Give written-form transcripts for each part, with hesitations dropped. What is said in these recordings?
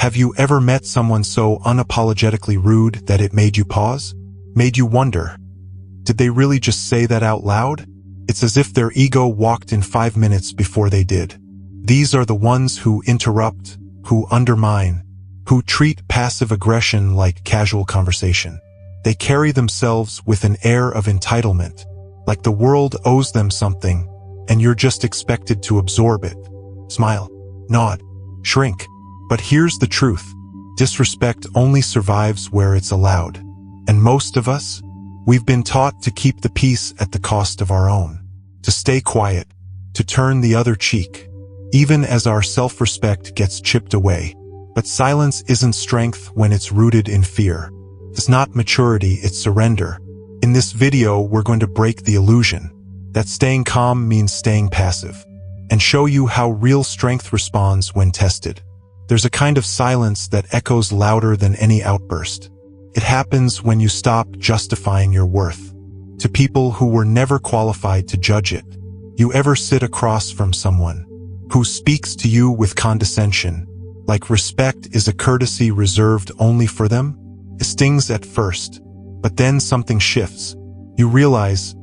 Have you ever met someone so unapologetically rude that it made you pause? Made you wonder, did they really just say that out loud? It's as if their ego walked in 5 minutes before they did. These are the ones who interrupt, who undermine, who treat passive aggression like casual conversation. They carry themselves with an air of entitlement, like the world owes them something, and you're just expected to absorb it. Smile, nod, shrink. But here's the truth. Disrespect only survives where it's allowed. And most of us, we've been taught to keep the peace at the cost of our own, to stay quiet, to turn the other cheek, even as our self-respect gets chipped away. But silence isn't strength when it's rooted in fear. It's not maturity, it's surrender. In this video, we're going to break the illusion that staying calm means staying passive, and show you how real strength responds when tested. There's a kind of silence that echoes louder than any outburst. It happens when you stop justifying your worth to people who were never qualified to judge it. You ever sit across from someone who speaks to you with condescension, like respect is a courtesy reserved only for them? It stings at first, but then something shifts. You realize,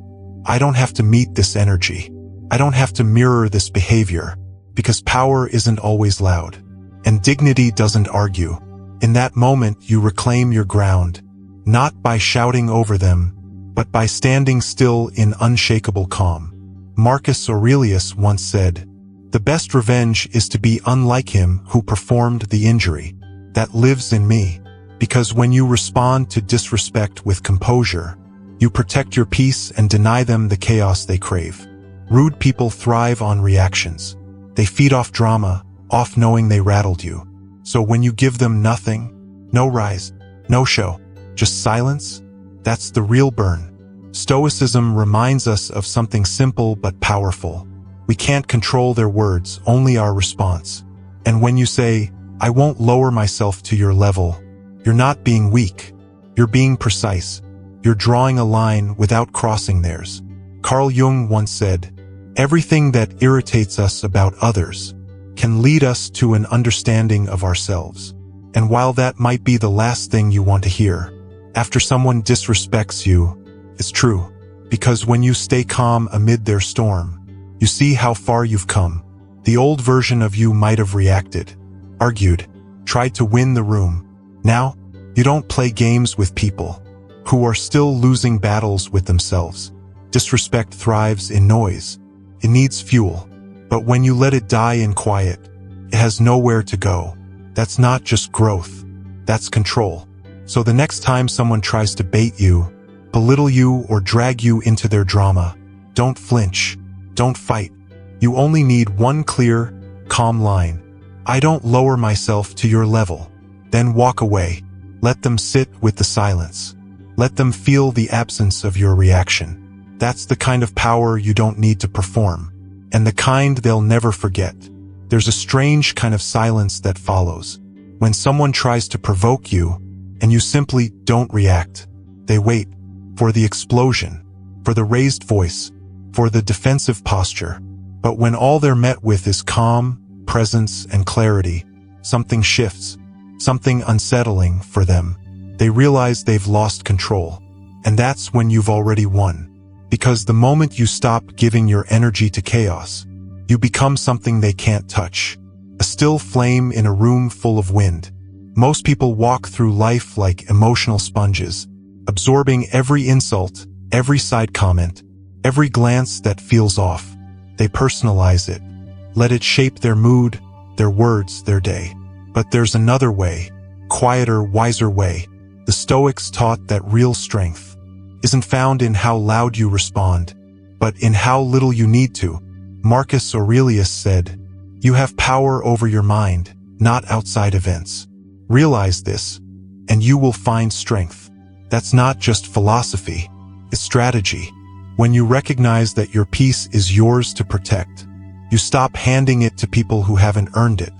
I don't have to meet this energy. I don't have to mirror this behavior, because power isn't always loud, and dignity doesn't argue. In that moment, you reclaim your ground, not by shouting over them, but by standing still in unshakable calm. Marcus Aurelius once said, "The best revenge is to be unlike him who performed the injury. That lives in me." Because when you respond to disrespect with composure, you protect your peace and deny them the chaos they crave. Rude people thrive on reactions. They feed off drama, off knowing they rattled you. So when you give them nothing, no rise, no show, just silence, that's the real burn. Stoicism reminds us of something simple but powerful. We can't control their words, only our response. And when you say, "I won't lower myself to your level," you're not being weak. You're being precise. You're drawing a line without crossing theirs. Carl Jung once said, "Everything that irritates us about others can lead us to an understanding of ourselves." And while that might be the last thing you want to hear after someone disrespects you, it's true. Because when you stay calm amid their storm, you see how far you've come. The old version of you might have reacted, argued, tried to win the room. Now, you don't play games with people who are still losing battles with themselves. Disrespect thrives in noise. It needs fuel. But when you let it die in quiet, it has nowhere to go. That's not just growth. That's control. So the next time someone tries to bait you, belittle you, or drag you into their drama, don't flinch. Don't fight. You only need one clear, calm line. I don't lower myself to your level. Then walk away. Let them sit with the silence. Let them feel the absence of your reaction. That's the kind of power you don't need to perform, and the kind they'll never forget. There's a strange kind of silence that follows. When someone tries to provoke you, and you simply don't react, they wait for the explosion, for the raised voice, for the defensive posture. But when all they're met with is calm, presence, and clarity, something shifts, something unsettling for them. They realize they've lost control. And that's when you've already won. Because the moment you stop giving your energy to chaos, you become something they can't touch. A still flame in a room full of wind. Most people walk through life like emotional sponges, absorbing every insult, every side comment, every glance that feels off. They personalize it, let it shape their mood, their words, their day. But there's another way, quieter, wiser way. The Stoics taught that real strength isn't found in how loud you respond, but in how little you need to. Marcus Aurelius said, "You have power over your mind, not outside events. Realize this, and you will find strength." That's not just philosophy, it's strategy. When you recognize that your peace is yours to protect, you stop handing it to people who haven't earned it.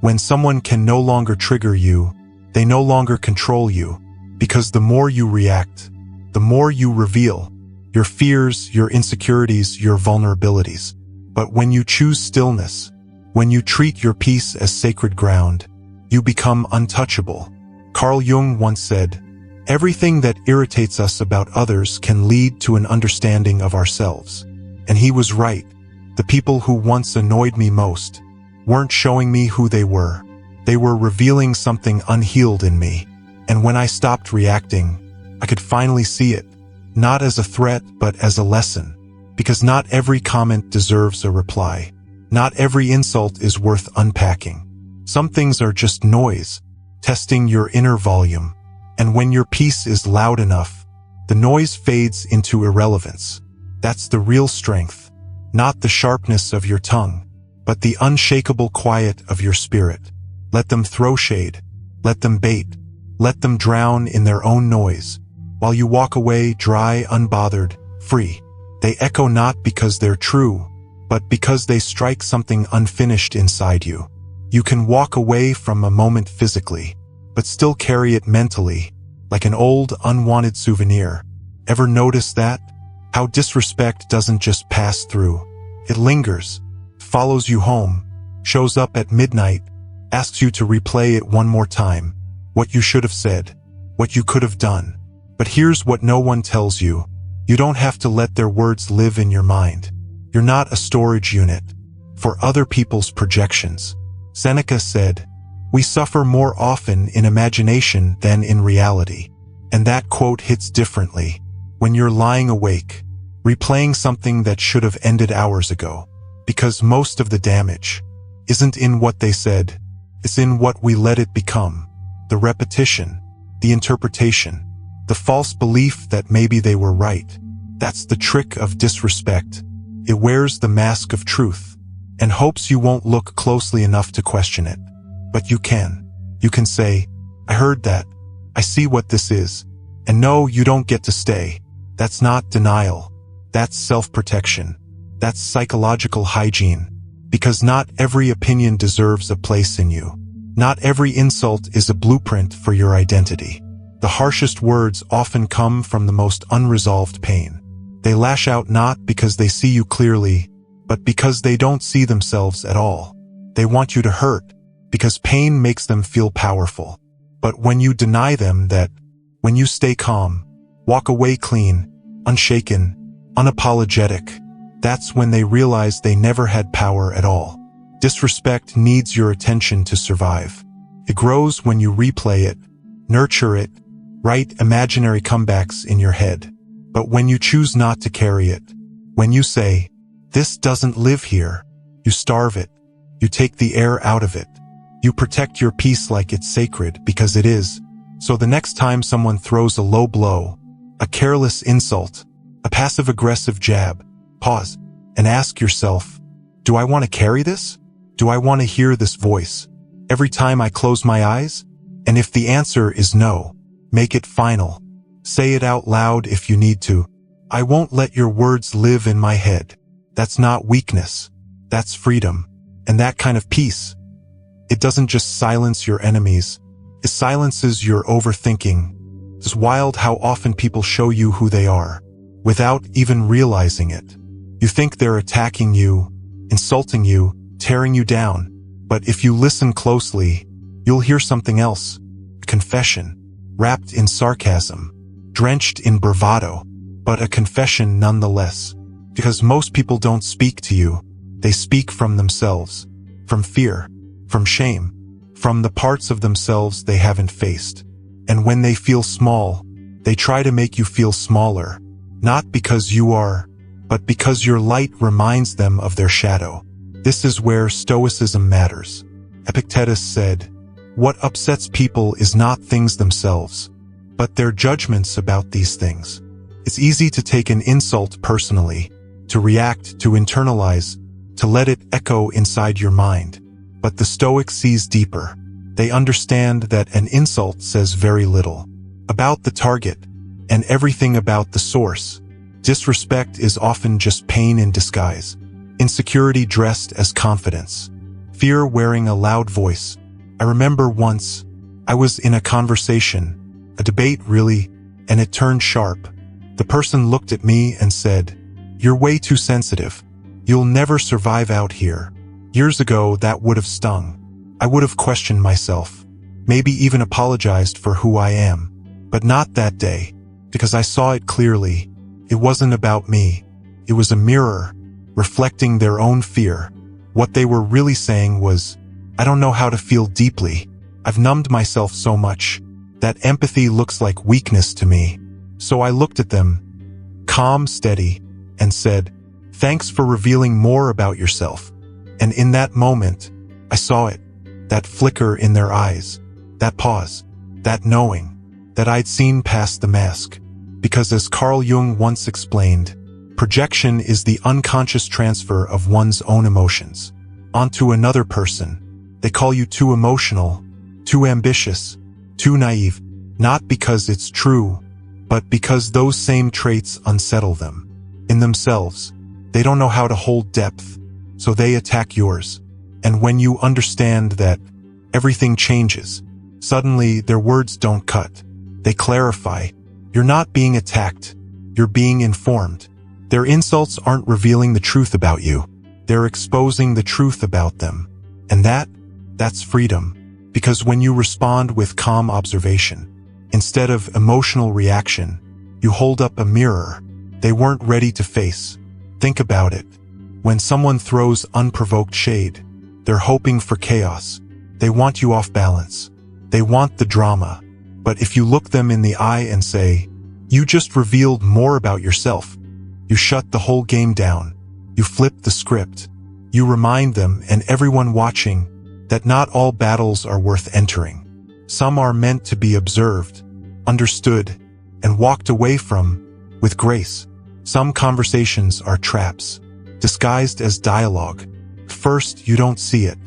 When someone can no longer trigger you, they no longer control you, because the more you react, the more you reveal your fears, your insecurities, your vulnerabilities. But when you choose stillness, when you treat your peace as sacred ground, you become untouchable. Carl Jung once said, "Everything that irritates us about others can lead to an understanding of ourselves." And he was right. The people who once annoyed me most weren't showing me who they were. They were revealing something unhealed in me. And when I stopped reacting, I could finally see it, not as a threat but as a lesson. Because not every comment deserves a reply. Not every insult is worth unpacking. Some things are just noise, testing your inner volume. And when your peace is loud enough, the noise fades into irrelevance. That's the real strength, not the sharpness of your tongue, but the unshakable quiet of your spirit. Let them throw shade, let them bait, let them drown in their own noise, while you walk away dry, unbothered, free. They echo not because they're true, but because they strike something unfinished inside you. You can walk away from a moment physically, but still carry it mentally, like an old, unwanted souvenir. Ever notice that? How disrespect doesn't just pass through. It lingers, follows you home, shows up at midnight, asks you to replay it one more time. What you should have said, what you could have done. But here's what no one tells you. You don't have to let their words live in your mind. You're not a storage unit for other people's projections. Seneca said, "We suffer more often in imagination than in reality." And that quote hits differently when you're lying awake, replaying something that should have ended hours ago. Because most of the damage isn't in what they said, it's in what we let it become. The repetition, the interpretation, the false belief that maybe they were right. That's the trick of disrespect. It wears the mask of truth and hopes you won't look closely enough to question it. But you can. You can say, "I heard that. I see what this is." And no, you don't get to stay. That's not denial. That's self-protection. That's psychological hygiene. Because not every opinion deserves a place in you. Not every insult is a blueprint for your identity. The harshest words often come from the most unresolved pain. They lash out not because they see you clearly, but because they don't see themselves at all. They want you to hurt, because pain makes them feel powerful. But when you deny them that, when you stay calm, walk away clean, unshaken, unapologetic, that's when they realize they never had power at all. Disrespect needs your attention to survive. It grows when you replay it, nurture it, write imaginary comebacks in your head. But when you choose not to carry it, when you say, "This doesn't live here," you starve it. You take the air out of it. You protect your peace like it's sacred, because it is. So the next time someone throws a low blow, a careless insult, a passive-aggressive jab, pause and ask yourself, do I want to carry this? Do I want to hear this voice every time I close my eyes? And if the answer is no, make it final. Say it out loud if you need to. I won't let your words live in my head. That's not weakness. That's freedom. And that kind of peace, it doesn't just silence your enemies. It silences your overthinking. It's wild how often people show you who they are, without even realizing it. You think they're attacking you, insulting you, tearing you down. But if you listen closely, you'll hear something else. A confession, wrapped in sarcasm, drenched in bravado, but a confession nonetheless. Because most people don't speak to you. They speak from themselves, from fear, from shame, from the parts of themselves they haven't faced. And when they feel small, they try to make you feel smaller, not because you are, but because your light reminds them of their shadow. This is where stoicism matters. Epictetus said, "What upsets people is not things themselves, but their judgments about these things." It's easy to take an insult personally, to react, to internalize, to let it echo inside your mind. But the Stoic sees deeper. They understand that an insult says very little about the target and everything about the source. Disrespect is often just pain in disguise, insecurity dressed as confidence, fear wearing a loud voice. I remember once, I was in a conversation, a debate really, and it turned sharp. The person looked at me and said, "You're way too sensitive. You'll never survive out here." Years ago, that would have stung. I would have questioned myself, maybe even apologized for who I am. But not that day, because I saw it clearly. It wasn't about me. It was a mirror, reflecting their own fear. What they were really saying was, I don't know how to feel deeply. I've numbed myself so much. That empathy looks like weakness to me. So I looked at them, calm, steady, and said, thanks for revealing more about yourself. And in that moment, I saw it, that flicker in their eyes, that pause, that knowing, that I'd seen past the mask. Because as Carl Jung once explained, projection is the unconscious transfer of one's own emotions onto another person. They call you too emotional, too ambitious, too naive, not because it's true, but because those same traits unsettle them. In themselves, they don't know how to hold depth, so they attack yours. And when you understand that, everything changes. Suddenly, their words don't cut. They clarify. You're not being attacked. You're being informed. Their insults aren't revealing the truth about you. They're exposing the truth about them. And that's freedom. Because when you respond with calm observation, instead of emotional reaction, you hold up a mirror they weren't ready to face. Think about it. When someone throws unprovoked shade, they're hoping for chaos. They want you off balance. They want the drama. But if you look them in the eye and say, you just revealed more about yourself, you shut the whole game down. You flip the script. You remind them and everyone watching that not all battles are worth entering. Some are meant to be observed, understood, and walked away from with grace. Some conversations are traps, disguised as dialogue. First, you don't see it.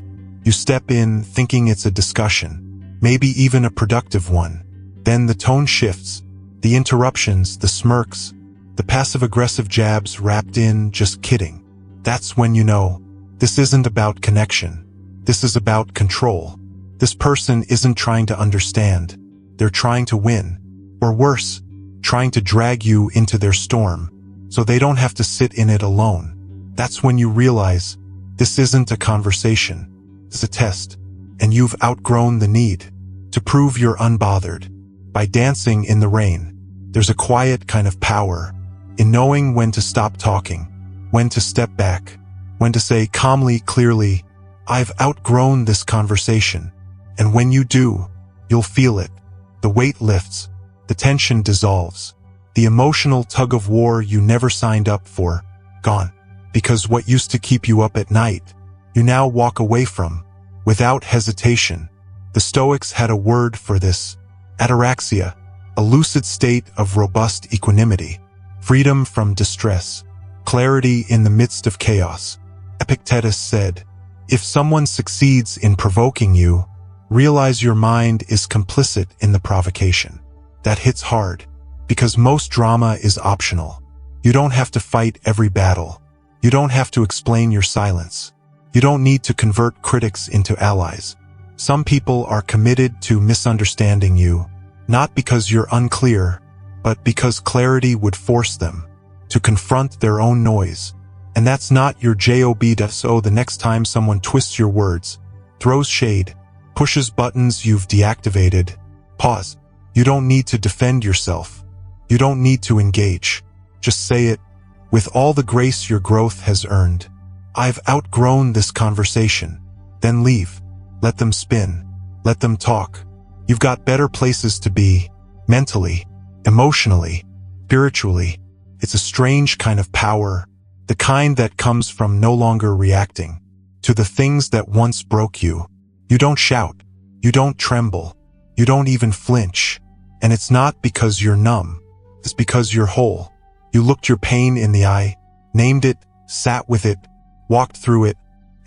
You step in thinking it's a discussion, maybe even a productive one. Then the tone shifts, the interruptions, the smirks, the passive-aggressive jabs wrapped in just kidding. That's when you know, this isn't about connection. This is about control. This person isn't trying to understand. They're trying to win. Or worse, trying to drag you into their storm, so they don't have to sit in it alone. That's when you realize, this isn't a conversation. It's a test. And you've outgrown the need to prove you're unbothered. By dancing in the rain, there's a quiet kind of power in knowing when to stop talking, when to step back, when to say calmly, clearly, I've outgrown this conversation. And when you do, you'll feel it. The weight lifts, the tension dissolves, the emotional tug-of-war you never signed up for, gone. Because what used to keep you up at night, you now walk away from, without hesitation. The Stoics had a word for this, ataraxia, a lucid state of robust equanimity, freedom from distress, clarity in the midst of chaos. Epictetus said, if someone succeeds in provoking you, realize your mind is complicit in the provocation. That hits hard, because most drama is optional. You don't have to fight every battle. You don't have to explain your silence. You don't need to convert critics into allies. Some people are committed to misunderstanding you, not because you're unclear, but because clarity would force them to confront their own noise. And that's not your job. So the next time someone twists your words, throws shade, pushes buttons you've deactivated, pause. You don't need to defend yourself. You don't need to engage. Just say it, with all the grace your growth has earned. I've outgrown this conversation. Then leave. Let them spin. Let them talk. You've got better places to be, mentally, emotionally, spiritually. It's a strange kind of power, the kind that comes from no longer reacting to the things that once broke you. You don't shout. You don't tremble. You don't even flinch. And it's not because you're numb. It's because you're whole. You looked your pain in the eye, named it, sat with it, walked through it,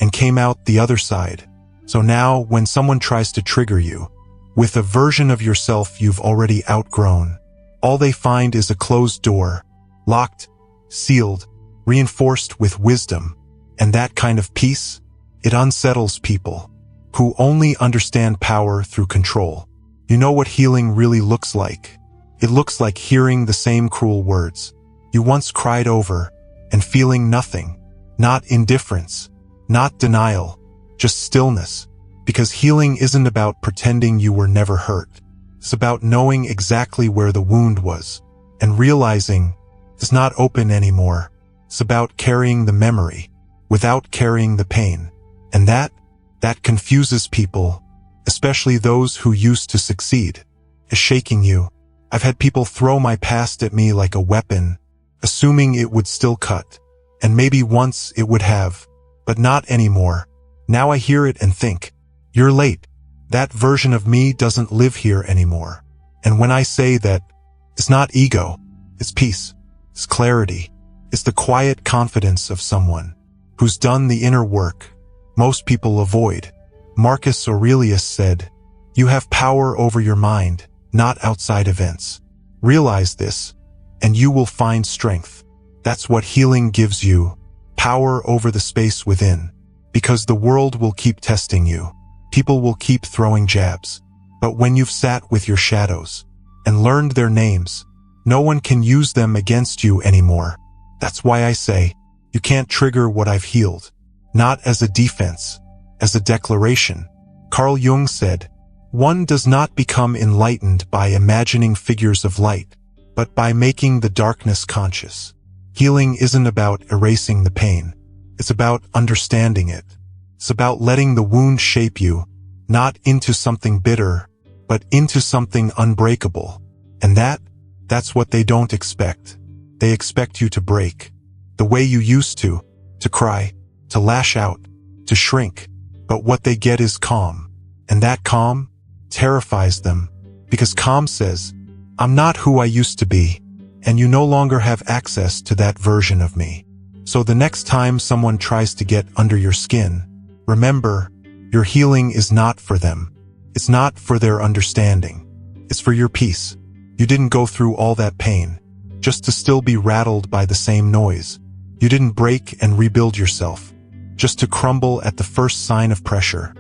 and came out the other side. So now, when someone tries to trigger you with a version of yourself you've already outgrown, all they find is a closed door, locked, sealed, reinforced with wisdom. And that kind of peace, it unsettles people who only understand power through control. You know what healing really looks like? It looks like hearing the same cruel words you once cried over and feeling nothing, not indifference, not denial, just stillness. Because healing isn't about pretending you were never hurt. It's about knowing exactly where the wound was and realizing it's not open anymore. It's about carrying the memory without carrying the pain. And that confuses people, especially those who used to succeed. Is shaking you. I've had people throw my past at me like a weapon, assuming it would still cut. And maybe once it would have, but not anymore. Now I hear it and think, you're late. That version of me doesn't live here anymore. And when I say that, it's not ego, it's peace, it's clarity, it's the quiet confidence of someone who's done the inner work most people avoid. Marcus Aurelius said, "You have power over your mind, not outside events. Realize this, and you will find strength." That's what healing gives you, power over the space within. Because the world will keep testing you. People will keep throwing jabs. But when you've sat with your shadows and learned their names, no one can use them against you anymore. That's why I say, you can't trigger what I've healed. Not as a defense, as a declaration. Carl Jung said, "One does not become enlightened by imagining figures of light, but by making the darkness conscious." Healing isn't about erasing the pain. It's about understanding it. It's about letting the wound shape you, not into something bitter, but into something unbreakable. And that's what they don't expect. They expect you to break. The way you used to cry, to lash out, to shrink. But what they get is calm. And that calm terrifies them. Because calm says, I'm not who I used to be. And you no longer have access to that version of me. So the next time someone tries to get under your skin, remember, your healing is not for them. It's not for their understanding. It's for your peace. You didn't go through all that pain just to still be rattled by the same noise. You didn't break and rebuild yourself just to crumble at the first sign of pressure.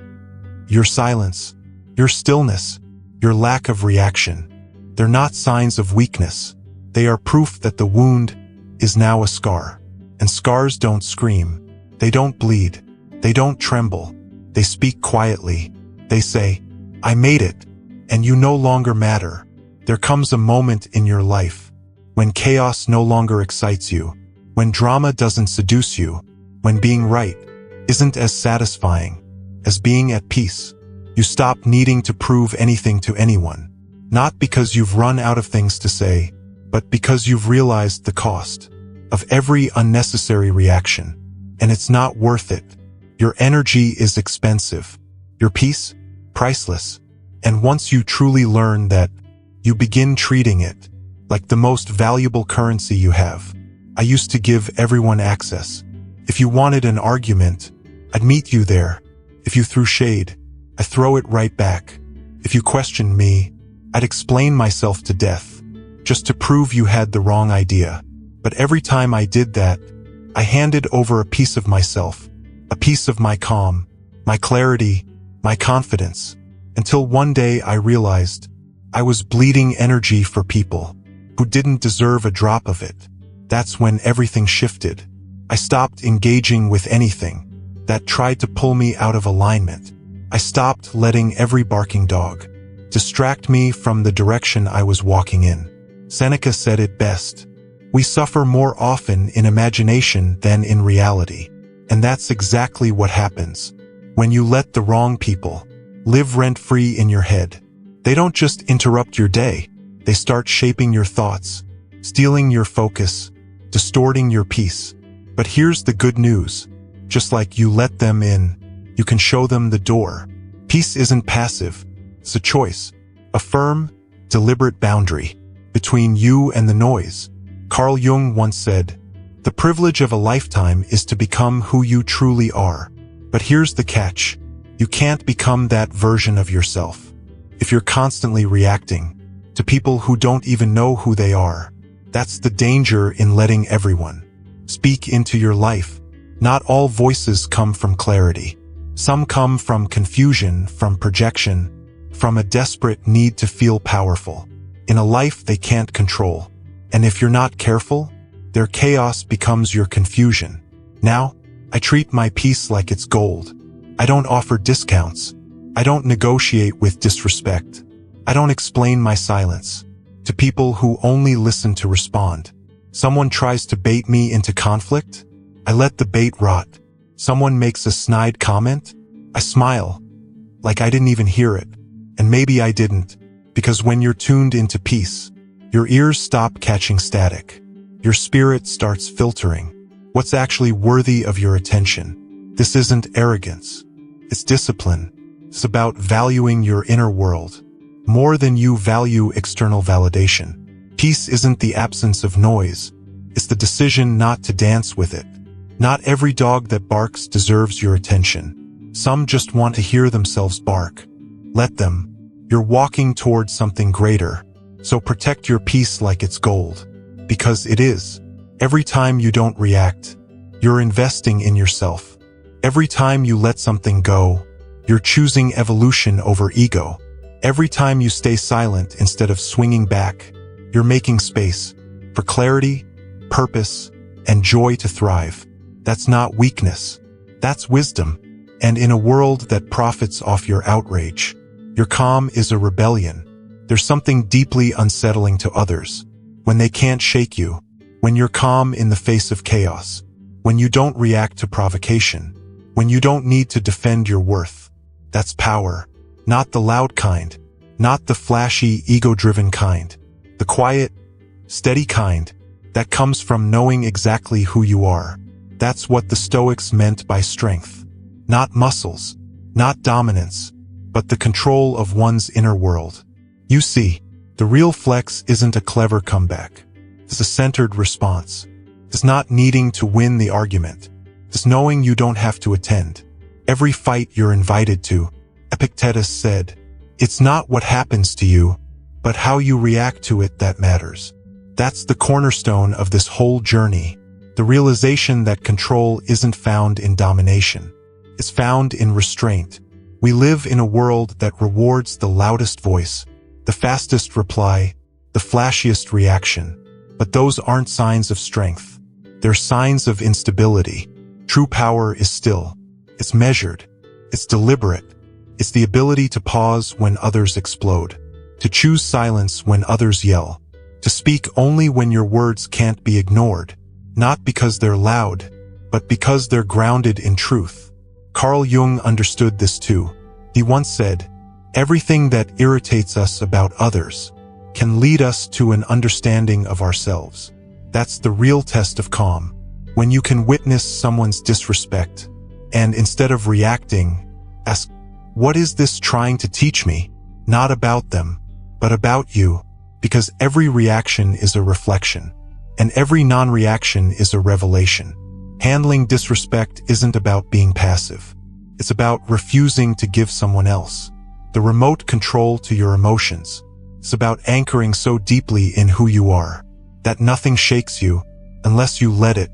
Your silence, your stillness, your lack of reaction, they're not signs of weakness. They are proof that the wound is now a scar. And scars don't scream. They don't bleed. They don't tremble. They speak quietly. They say, I made it, and you no longer matter. There comes a moment in your life when chaos no longer excites you, when drama doesn't seduce you, when being right isn't as satisfying as being at peace. You stop needing to prove anything to anyone, not because you've run out of things to say, but because you've realized the cost of every unnecessary reaction. And it's not worth it. Your energy is expensive. Your peace, priceless. And once you truly learn that, you begin treating it like the most valuable currency you have. I used to give everyone access. If you wanted an argument, I'd meet you there. If you threw shade, I throw it right back. If you questioned me, I'd explain myself to death, just to prove you had the wrong idea. But every time I did that, I handed over a piece of myself, a piece of my calm, my clarity, my confidence, until one day I realized I was bleeding energy for people who didn't deserve a drop of it. That's when everything shifted. I stopped engaging with anything that tried to pull me out of alignment. I stopped letting every barking dog distract me from the direction I was walking in. Seneca said it best. We suffer more often in imagination than in reality. And that's exactly what happens when you let the wrong people live rent-free in your head. They don't just interrupt your day. They start shaping your thoughts, stealing your focus, distorting your peace. But here's the good news. Just like you let them in, you can show them the door. Peace isn't passive. It's a choice, a firm, deliberate boundary between you and the noise. Carl Jung once said, "The privilege of a lifetime is to become who you truly are." But here's the catch. You can't become that version of yourself if you're constantly reacting to people who don't even know who they are. That's the danger in letting everyone speak into your life. Not all voices come from clarity. Some come from confusion, from projection, from a desperate need to feel powerful in a life they can't control. And if you're not careful, their chaos becomes your confusion. Now, I treat my peace like it's gold. I don't offer discounts. I don't negotiate with disrespect. I don't explain my silence to people who only listen to respond. Someone tries to bait me into conflict? I let the bait rot. Someone makes a snide comment? I smile, like I didn't even hear it. And maybe I didn't, because when you're tuned into peace, your ears stop catching static. Your spirit starts filtering what's actually worthy of your attention. This isn't arrogance. It's discipline. It's about valuing your inner world more than you value external validation. Peace isn't the absence of noise. It's the decision not to dance with it. Not every dog that barks deserves your attention. Some just want to hear themselves bark. Let them. You're walking towards something greater, so protect your peace like it's gold. Because it is. Every time you don't react, you're investing in yourself. Every time you let something go, you're choosing evolution over ego. Every time you stay silent instead of swinging back, you're making space for clarity, purpose, and joy to thrive. That's not weakness. That's wisdom. And in a world that profits off your outrage, your calm is a rebellion. There's something deeply unsettling to others when they can't shake you, when you're calm in the face of chaos, when you don't react to provocation, when you don't need to defend your worth. That's power. Not the loud kind, not the flashy, ego-driven kind. The quiet, steady kind that comes from knowing exactly who you are. That's what the Stoics meant by strength. Not muscles, not dominance, but the control of one's inner world. You see, the real flex isn't a clever comeback. It's a centered response. It's not needing to win the argument. It's knowing you don't have to attend every fight you're invited to. Epictetus said, "It's not what happens to you, but how you react to it that matters." That's the cornerstone of this whole journey. The realization that control isn't found in domination. It's found in restraint. We live in a world that rewards the loudest voice, the fastest reply, the flashiest reaction. But those aren't signs of strength. They're signs of instability. True power is still. It's measured. It's deliberate. It's the ability to pause when others explode, to choose silence when others yell, to speak only when your words can't be ignored, not because they're loud, but because they're grounded in truth. Carl Jung understood this too. He once said, "Everything that irritates us about others can lead us to an understanding of ourselves." That's the real test of calm. When you can witness someone's disrespect, and instead of reacting, ask, "What is this trying to teach me?" Not about them, but about you. Because every reaction is a reflection, and every non-reaction is a revelation. Handling disrespect isn't about being passive. It's about refusing to give someone else the remote control to your emotions. It's about anchoring so deeply in who you are that nothing shakes you unless you let it.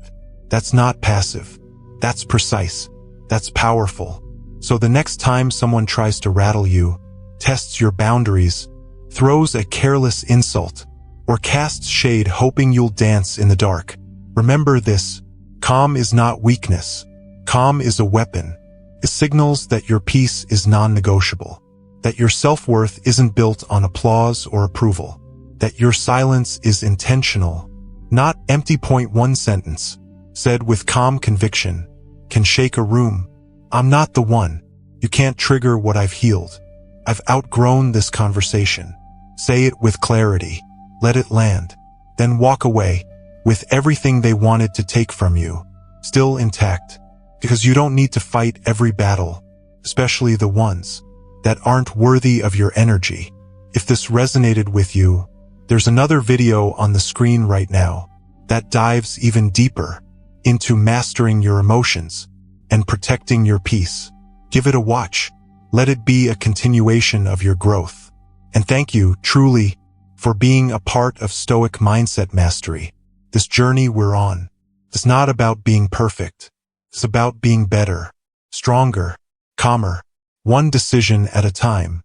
That's not passive. That's precise. That's powerful. So the next time someone tries to rattle you, tests your boundaries, throws a careless insult, or casts shade hoping you'll dance in the dark, remember this: calm is not weakness. Calm is a weapon. It signals that your peace is non-negotiable, that your self-worth isn't built on applause or approval, that your silence is intentional, not empty. One sentence, said with calm conviction, can shake a room. "I'm not the one. You can't trigger what I've healed. I've outgrown this conversation." Say it with clarity. Let it land. Then walk away with everything they wanted to take from you still intact. Because you don't need to fight every battle, especially the ones that aren't worthy of your energy. If this resonated with you, there's another video on the screen right now that dives even deeper into mastering your emotions and protecting your peace. Give it a watch. Let it be a continuation of your growth. And thank you, truly, for being a part of Stoic Mindset Mastery. This journey we're on is not about being perfect. It's about being better, stronger, calmer, one decision at a time.